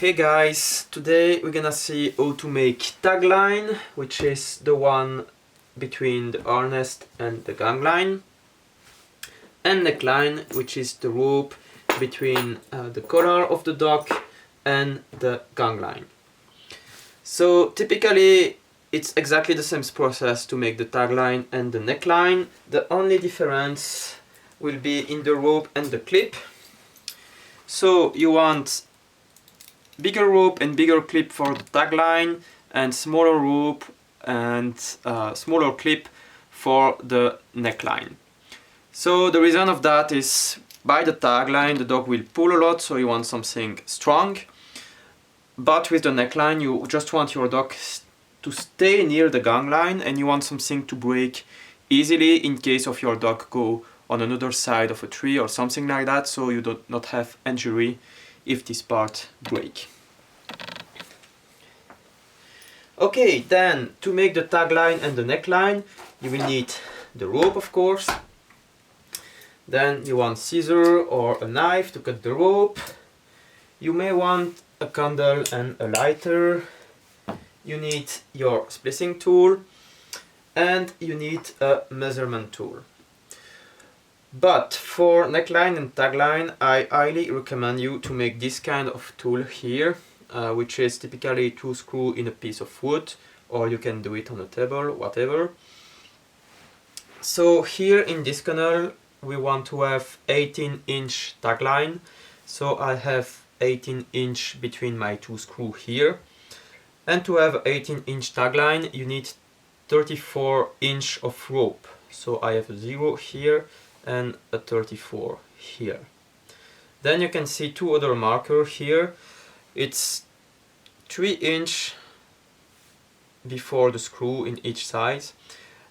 Hey guys, today we're gonna see how to make tagline, which is the one between the harness and the gangline, and neckline, which is the rope between the collar of the dog and the gangline. So typically it's exactly the same process to make the tagline and the neckline. The only difference will be in the rope and the clip. So you want bigger rope and bigger clip for the tagline, and smaller rope and smaller clip for the neckline. So the reason of that is, by the tagline the dog will pull a lot, so you want something strong. But with the neckline you just want your dog to stay near the gangline, and you want something to break easily in case of your dog go on another side of a tree or something like that, so you do not have injury if this part break. Okay, then to make the tagline and the neckline you will need the rope, of course. Then you want scissor or a knife to cut the rope. You may want a candle and a lighter. You need your splicing tool, and you need a measurement tool. But for neckline and tagline I highly recommend you to make this kind of tool here, which is typically 2 screws in a piece of wood, or you can do it on a table, whatever. So here in this canal we want to have 18-inch tagline, so I have 18-inch between my 2 screws here. And to have 18-inch tagline you need 34-inch of rope, so I have a 0 here and a 34 here. Then you can see 2 other markers here. It's 3-inch before the screw in each side.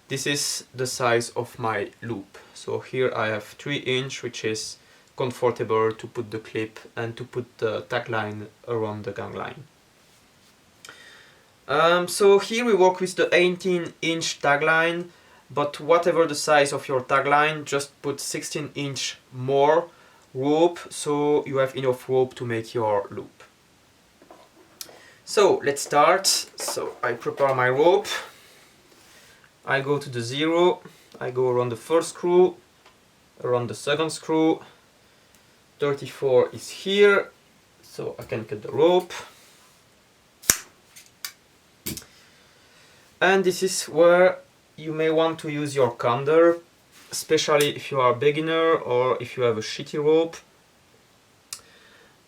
This is the size of my loop. So here I have 3-inch, which is comfortable to put the clip and to put the tagline around the gangline. So here we work with the 18-inch tagline, but whatever the size of your tagline, just put 16-inch more rope, so you have enough rope to make your loop. So let's start. So I prepare my rope, I go to the 0, I go around the first screw, around the second screw, 34 is here, so I can cut the rope. And this is where you may want to use your candle, especially if you are a beginner or if you have a shitty rope.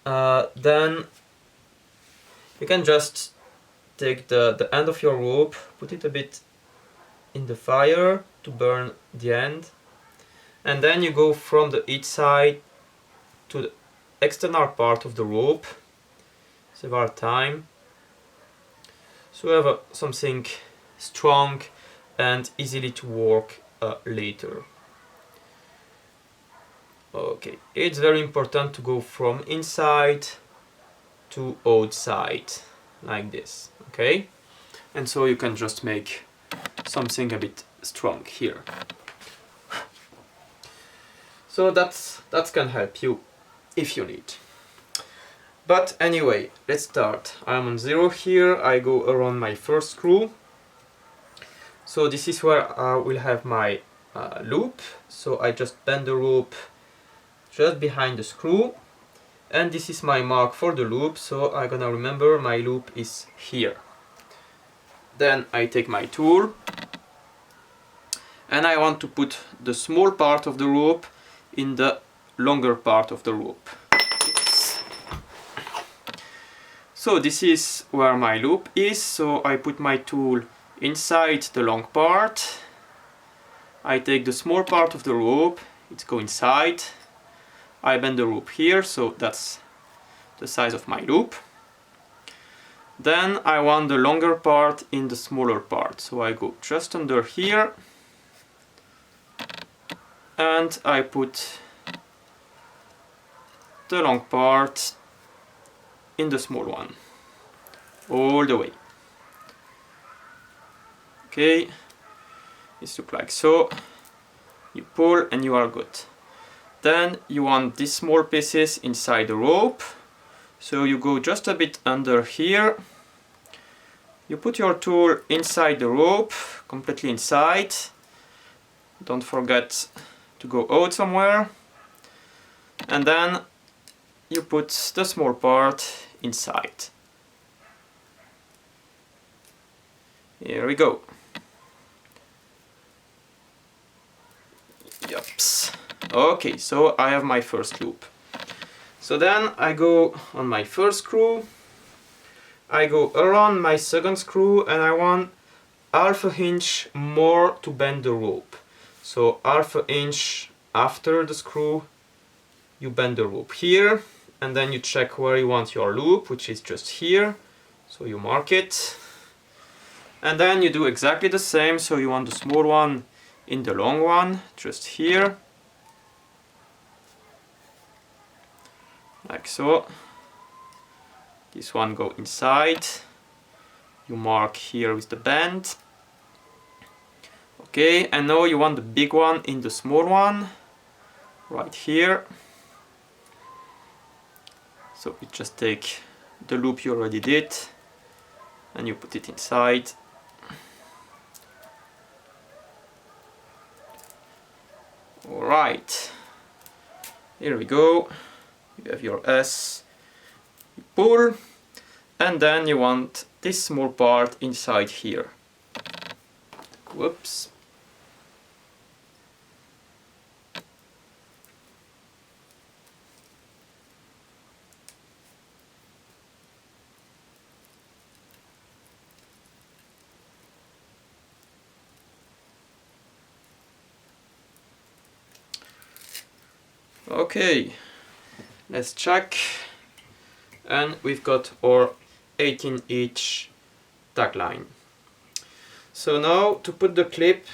Then you can just take the end of your rope, put it a bit in the fire to burn the end, and then you go from the each side to the external part of the rope several times, so you have something strong and easily to work later. Okay, it's very important to go from inside to outside like this, okay? And so you can just make something a bit strong here. So that can help you if you need. But anyway, let's start. I'm on 0 here, I go around my first screw. So this is where I will have my loop, so I just bend the rope just behind the screw, and this is my mark for the loop, so I'm gonna remember my loop is here. Then I take my tool, and I want to put the small part of the rope in the longer part of the rope. So this is where my loop is, so I put my tool inside the long part. I take the small part of the rope, it goes inside. I bend the rope here, so that's the size of my loop. Then I want the longer part in the smaller part, so I go just under here and I put the long part in the small one all the way. Okay, it looks like so. You pull and you are good. Then you want these small pieces inside the rope, So you go just a bit under here, you put your tool inside the rope, completely inside, don't forget to go out somewhere, and then you put the small part inside. Here we go. Yups. Okay, so I have my first loop. So then I go on my first screw, I go around my second screw, and I want half an inch more to bend the rope. So half an inch after the screw, you bend the rope here, and then you check where you want your loop, which is just here. So you mark it. And then you do exactly the same, so you want the small one in the long one, just here. Like so. This one go inside. You mark here with the bend. Okay, and now you want the big one in the small one, right here. So you just take the loop you already did and you put it inside. Alright, here we go. You have your S, you pull, and then you want this small part inside here. Whoops. Okay, let's check, and we've got our 18-inch tagline. So now to put the clip,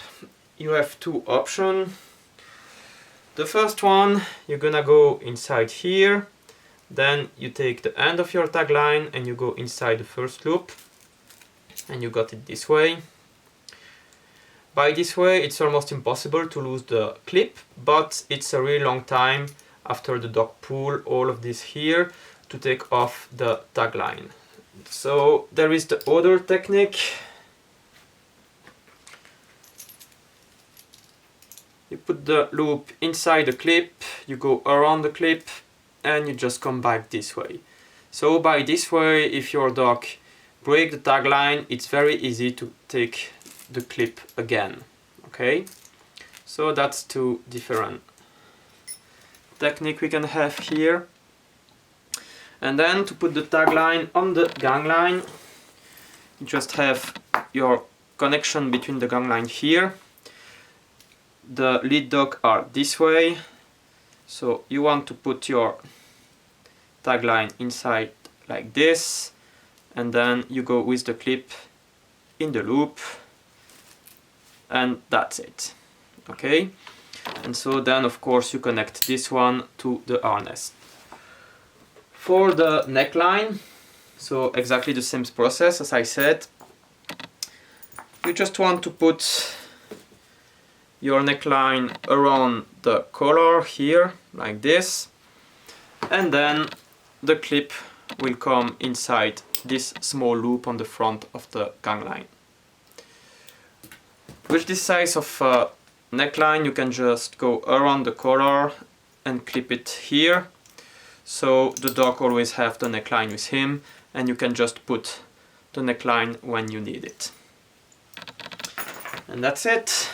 you have two options. The first one, you're gonna go inside here, then you take the end of your tagline and you go inside the first loop, and you got it this way. By this way, it's almost impossible to lose the clip, but it's a really long time after the dog pull all of this here to take off the tagline. So there is the other technique. You put the loop inside the clip, you go around the clip, and you just come back this way. So by this way, if your dog breaks the tagline, it's very easy to take the clip again. Okay, so that's two different technique we can have here. And then to put the tagline on the gang line, you just have your connection between the gang line here. The lead dog are this way, so you want to put your tagline inside like this, and then you go with the clip in the loop, and that's it. Okay, and so then of course you connect this one to the harness. For the neckline, so exactly the same process as I said. You just want to put your neckline around the collar here, like this, and then the clip will come inside this small loop on the front of the gang line. With this size of neckline, you can just go around the collar and clip it here, so the dog always have the neckline with him, and you can just put the neckline when you need it. And that's it.